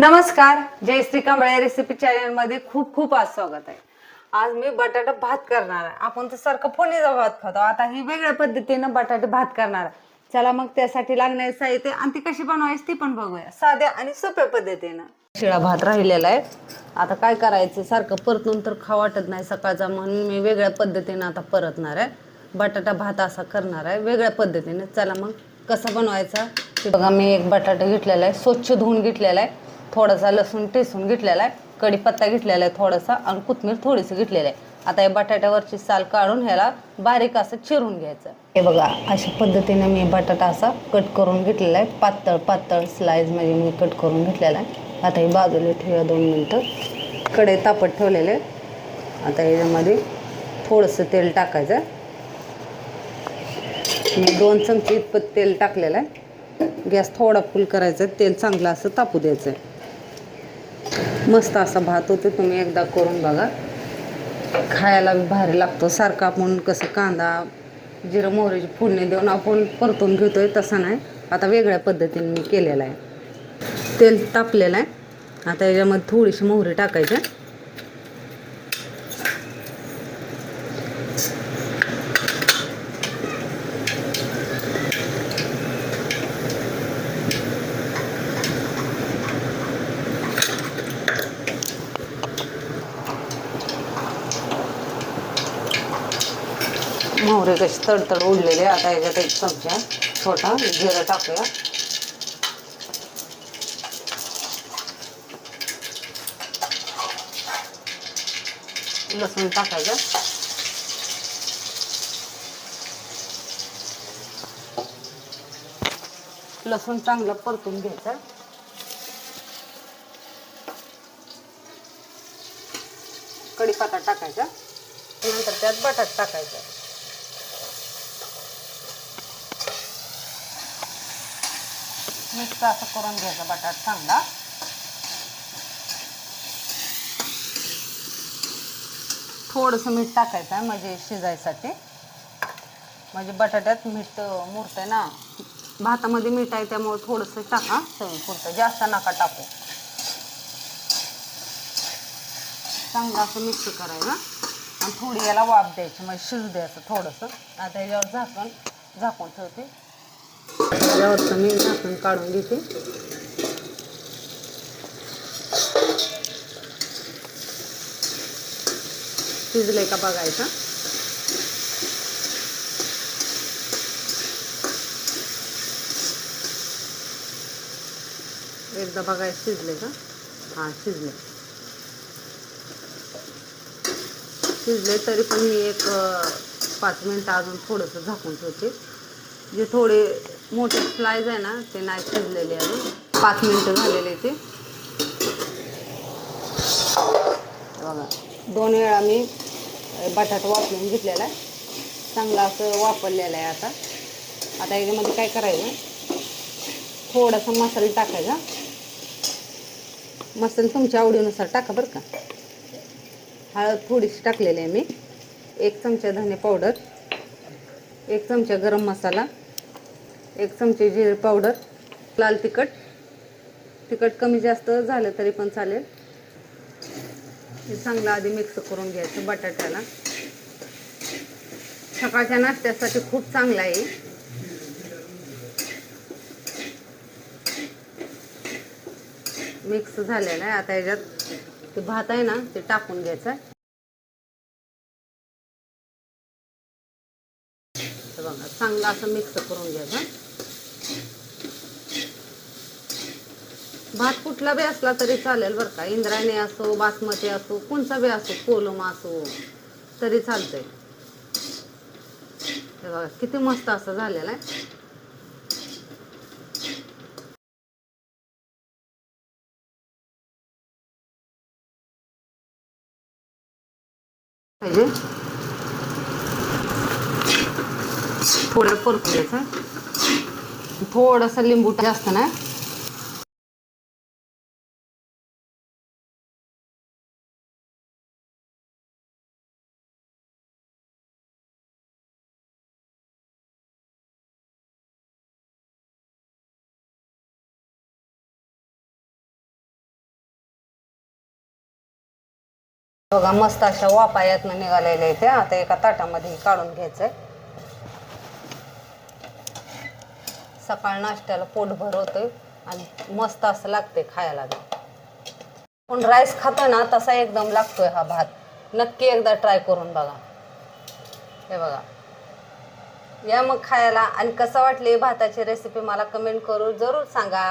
नमस्कार, Jayashree Kamble recipe channel मध्ये खूप खूप आज स्वागत आहे। आज मी बटाटा भात करणार आहे। आपण तर सारखं फोडणीचा भात खातो, आता ही वेगळ्या पद्धतीने बटाटे भात करणार आहे। चला मग त्यासाठी लागणारे साहित्य आणि ती कशी बनवायची ती पण बघूया, साध्या आणि सोप्या पद्धतीने। शिळा भात राहिलेला आहे, आता काय करायचं, सारखं परतून तर खाऊ वाटत नाही सकाळचा, म्हणून मी वेगळ्या पद्धतीने आता परतणार आहे। बटाटा भात असा करणार आहे वेगळ्या पद्धतीने। चला मग कसा बनवायचा ते बघा। मी एक बटाटा घेतलेला आहे, स्वच्छ धुवून घेतलेला आहे, थोडासा लसूण ठेचून घेतलेला आहे, कढीपत्ता घेतलेला आहे थोडासा, आणि कोथिंबीर थोडीशी घेतलेली आहे। आता या बटाट्यावरची साल काढून ह्याला बारीक असं चिरून घ्यायचं। हे बघा, अशा पद्धतीने मी बटाटा असा कट करून घेतलेला आहे, पातळ पातळ स्लाइस मध्ये मी कट करून घेतलेला आहे। आता हे बाजूला ठेवा 2 मिनिटं। कढई तापत ठेवलेले, आता याच्यामध्ये थोडंसं तेल टाकायचं। मी 2 चमचे इतपत तेल टाकलेलं आहे। गॅस थोडा फुल करायचा, तेल चांगलं असं तापू द्यायचं। मस्त असा भात होतो, तुम्ही एकदा करून बघा, खायला भारी लागतो। सारखं आपण कसं कांदा जिरं मोहरीची फोडणी देऊन आपण परतून घेतोय तसं नाही, आता वेगळ्या पद्धतीने मी केलेलं आहे। तेल तापलेलं आहे, आता याच्यामध्ये थोडीशी मोहरी टाकायची। मोहरी कशी तडतड उडलेली, आता याच्यात 1 चमचा छोटा जिरं टाकूया। लसूण टाकायचं, लसूण चांगलं परतून घ्यायचं। कढीपत्ता टाकायचा, नंतर त्यात बटाटा टाकायचा। मिक्स असं करून घ्यायचं बटाटा चांगला। थोडंसं मीठ टाकायचं आहे म्हणजे शिजायसाठी, म्हणजे बटाट्यात मीठ मुरतंय ना, भातामध्ये मीठ आहे त्यामुळे थोडंसं टाका, चवीपुरतं, जास्त नका टाकू। चांगलं असं मिक्स करायचं आणि थोडी याला वाफ द्यायची, म्हणजे शिजू द्यायचं थोडंसं। आता याच्यावर झाकून ठेवते। याच्यावरचं मी झाकण काढून घेते। शिजलंय का बघायचं। एकदा बघायचं शिजले का। हां, शिजले तरी पण मी एक 5 मिनिटं अजून थोडंसं झाकून ठेवते। जे थोडे मोठे स्लाइस आहे ना ते नाही शिजलेले अजून, 5 मिनिटं झालेले ते बघा। 2 वेळा मी बटाटा वापरून घेतलेला आहे, चांगला असं वापरलेलं आहे। आता याच्यामध्ये काय करायचं, थोडासा मसाला टाकायचा। मसाला तुमच्या आवडीनुसार टाका बरं का। हळद थोडीशी टाकलेली आहे मी, 1 चमचा धने पावडर, 1 चमचा गरम मसाला, 1 चमचे जिरे पावडर, लाल तिखट कमी जास्त झालं तरी पण चालेल। हे चांगलं आधी मिक्स करून घ्यायचं बटाट्याला। सकाळच्या नाश्त्यासाठी खूप चांगलं आहे। मिक्स झालेलं आहे, आता याच्यात ते भात आहे ना ते टाकून घ्यायचं। बघा, चांगलं असं मिक्स करून घ्यायचं। भात कुठला बी असला तरी चालेल बरं का, इंद्रायणी असो, बासमती असो, कोणचा बी असो, कोलम असो तरी चालतंय। हे बघा किती मस्त असं झालेलं आहे। पाहिजे थोडं परतून घ्यायचं, थोडंसं लिंबू, जास्त नाही। बघा मस्त अशा वाफा यातनं निघालेल्या आहेत. आता एका ताटामध्ये काढून घ्यायचंय. सकाळ नाश्त्याला पोटभर होतंय आणि मस्त असं लागतंय खायला. पण राईस खातोय ना तसा एकदम लागतोय हा भात. नक्की एकदा ट्राय करून बघा. हे बघा, या मग खायला. आणि कसं वाटली भाताची रेसिपी मला कमेंट करून जरूर सांगा.